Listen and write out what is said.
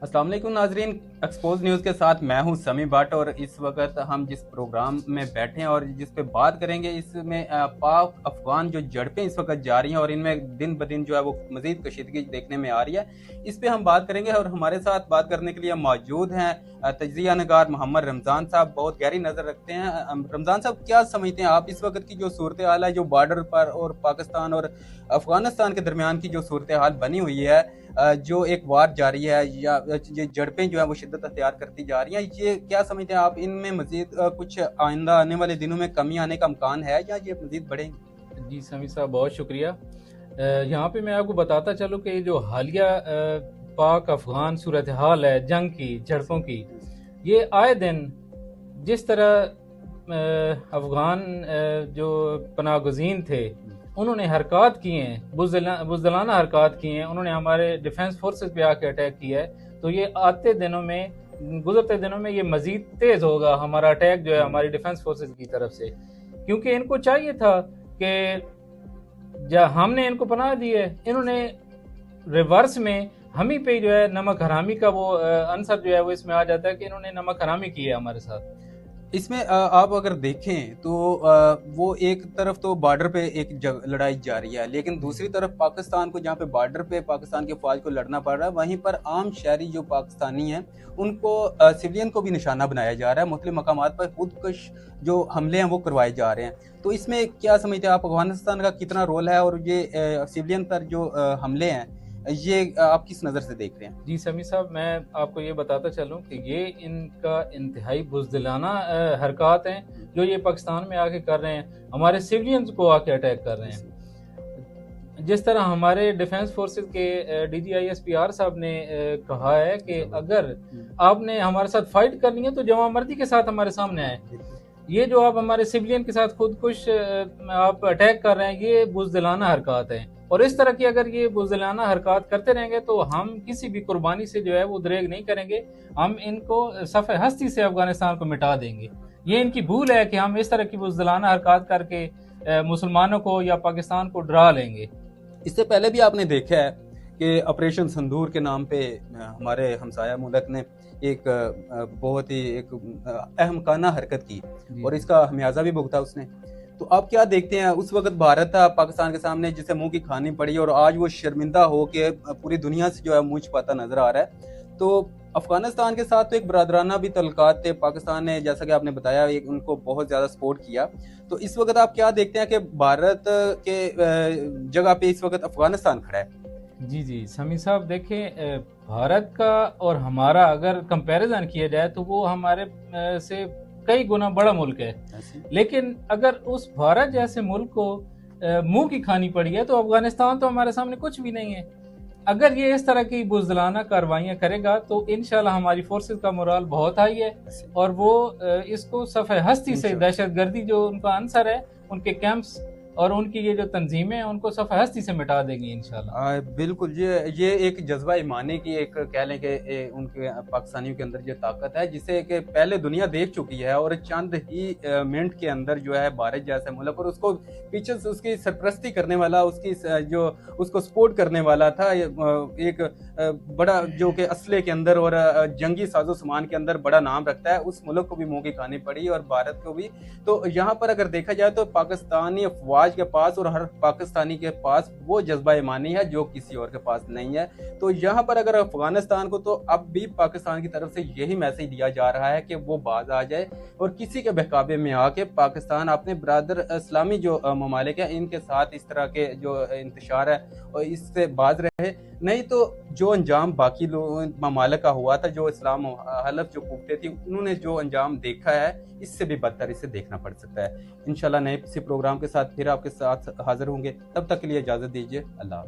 अस्सलाम वालेकुम नाजरीन, एक्सपोज न्यूज़ के साथ मैं हूं समी भट्ट। और इस वक्त हम जिस प्रोग्राम में बैठे हैं और जिस पे बात करेंगे, इसमें पाक अफगान जो झड़पें इस वक्त जारी हैं और इनमें दिन ब दिन जो है वो मजीद कशीदगी देखने में आ रही है, इस पे हम बात करेंगे। और हमारे साथ बात करने के लिए मौजूद हैं तजिया नगार मोहम्मद रमज़ान साहब, बहुत गहरी नज़र रखते हैं। रमज़ान साहब, क्या समझते हैं आप इस वक्त की जो सूरत हाल है, जो बॉर्डर पर और पाकिस्तान और अफगानिस्तान के दरमियान की जो सूरत हाल बनी हुई है, जो एक वार जारी है या ये झड़पें जो है वो शिद्दत अख्तियार करती जा रही हैं, ये क्या समझते हैं आप? इनमें मजीद कुछ आइंदा आने वाले दिनों में कमी आने का इम्कान है या ये मजीद बढ़ेंगे? जी समी साहब, बहुत शुक्रिया। यहाँ पे मैं आपको बताता चलूँ कि जो हालिया पाक अफगान सूरत हाल है, जंग की, झड़पों की, ये आए दिन जिस तरह अफगान जो पनाहगज़ीन थे उन्होंने हरकत किए हैं, बुज़दिलाना हरकत किए हैं, उन्होंने हमारे डिफेंस फोर्सेस पे आके अटैक किया है, तो ये आते दिनों में, गुजरते दिनों में ये मज़ीद तेज़ होगा हमारा अटैक जो है हमारी डिफेंस फोर्सेस की तरफ से। क्योंकि इनको चाहिए था कि जब हमने इनको पनाह दी है, इन्होंने रिवर्स में हम ही पे जो है नमक हरामी का वो आंसर जो है वो इसमें आ जाता है कि इन्होंने नमक हरामी की है हमारे साथ। इसमें आप अगर देखें तो वो एक तरफ तो बॉर्डर पे एक लड़ाई जारी है, लेकिन दूसरी तरफ पाकिस्तान को, जहाँ पे बॉर्डर पे पाकिस्तान की फौज को लड़ना पड़ रहा है, वहीं पर आम शहरी जो पाकिस्तानी हैं उनको, सिविलियन को भी निशाना बनाया जा रहा है। मुख्तलिफ मकामात पर खुदकुश जो हमले हैं वो करवाए जा रहे हैं। तो इसमें क्या समझते हैं आप, अफगानिस्तान का कितना रोल है और ये सिविलियन पर जो हमले हैं ये आप किस नज़र से देख रहे हैं? जी समी साहब, मैं आपको ये बताता चलूं कि ये इनका इंतहाई बुज़दिलाना हरकत हैं जो ये पाकिस्तान में आके कर रहे हैं, हमारे सिविलियंस को आके अटैक कर रहे हैं। जिस तरह हमारे डिफेंस फोर्सेस के DGISPR साहब ने कहा है कि अगर आपने हमारे साथ फाइट करनी है तो जवां मर्दी के साथ हमारे सामने आए। ये जो आप हमारे सिविलियन के साथ खुदकुश आप अटैक कर रहे हैं, ये बुज़दिलाना हरकत है। और इस तरह की अगर ये बुज़दिलाना हरकत करते रहेंगे तो हम किसी भी कुर्बानी से जो है वो दरेग नहीं करेंगे, हम इनको सफ़े हस्ती से अफगानिस्तान को मिटा देंगे। ये इनकी भूल है कि हम इस तरह की बुज़दिलाना हरकत करके मुसलमानों को या पाकिस्तान को डरा लेंगे। इससे पहले भी आपने देखा है कि ऑपरेशन संदूर के नाम पे हमारे हमसाया मुल्क ने एक बहुत ही एक अहमकाना हरकत की और इसका खमियाजा भी भुगता उसने। तो आप क्या देखते हैं, उस वक्त भारत था पाकिस्तान के सामने जिसे मुंह की खानी पड़ी और आज वो शर्मिंदा हो के पूरी दुनिया से जो है मुंह छुपाता नजर आ रहा है। तो अफगानिस्तान के साथ तो एक बरादराना भी तल्लुकात थे, पाकिस्तान ने जैसा कि आपने बताया एक उनको बहुत ज़्यादा सपोर्ट किया। तो इस वक्त आप क्या देखते हैं कि भारत के जगह पे इस वक्त अफगानिस्तान खड़ा है? जी जी समी साहब, देखें, भारत का और हमारा अगर कंपैरिजन किया जाए तो वो हमारे से कई गुना बड़ा मुल्क है। लेकिन अगर उस भारत जैसे मुल्क को मुंह की खानी पड़ी है तो अफगानिस्तान तो हमारे सामने कुछ भी नहीं है। अगर ये इस तरह की बुज़दिलाना कार्रवाइयाँ करेगा तो इंशाल्लाह हमारी फोर्सेस का मोराल बहुत हाई है और वो इसको सफ़े हस्ती से, दहशतगर्दी जो उनका आंसर है, उनके कैंप्स और उनकी ये जो तंजीमें हैं उनको सफ़े हस्ती से मिटा देंगी इंशाल्लाह। बिल्कुल, ये एक जज्बा ईमानी की एक कह लें कि उनके पाकिस्तानियों के अंदर ये ताकत है जिसे कि पहले दुनिया देख चुकी है। और चंद ही मिनट के अंदर जो है भारत जैसे मुल्क और उसको पीछे से उसकी सरपरस्ती करने वाला, उसकी जो उसको सपोर्ट करने वाला था, एक बड़ा जो कि असले के अंदर और जंगी साजो सामान के अंदर बड़ा नाम रखता है, उस मुल्क को भी मुंह की खानी पड़ी और भारत को भी। तो यहाँ पर अगर देखा जाए तो पाकिस्तानी अफवाज के पास और हर पाकिस्तानी के पास वो जज्बा ईमानी है जो किसी और के पास नहीं है। तो यहाँ पर अगर अफगानिस्तान को, तो अब भी पाकिस्तान की तरफ से यही मैसेज दिया जा रहा है कि वो बाज आ जाए और किसी के बहकावे में आके पाकिस्तान अपने ब्रादर इस्लामी जो ममालिक है इनके साथ इस तरह के जो इंतशार है और इससे बाज रहे। नहीं तो जो अंजाम बाकी ममालिक का हुआ था, जो इस्लाम हलफ जो कुफ्ते थी, उन्होंने जो अंजाम देखा है इससे भी बदतर इसे देखना पड़ सकता है। इंशाल्लाह नए किसी प्रोग्राम के साथ फिर आपके साथ हाजिर होंगे, तब तक के लिए इजाजत दीजिए। अल्लाह।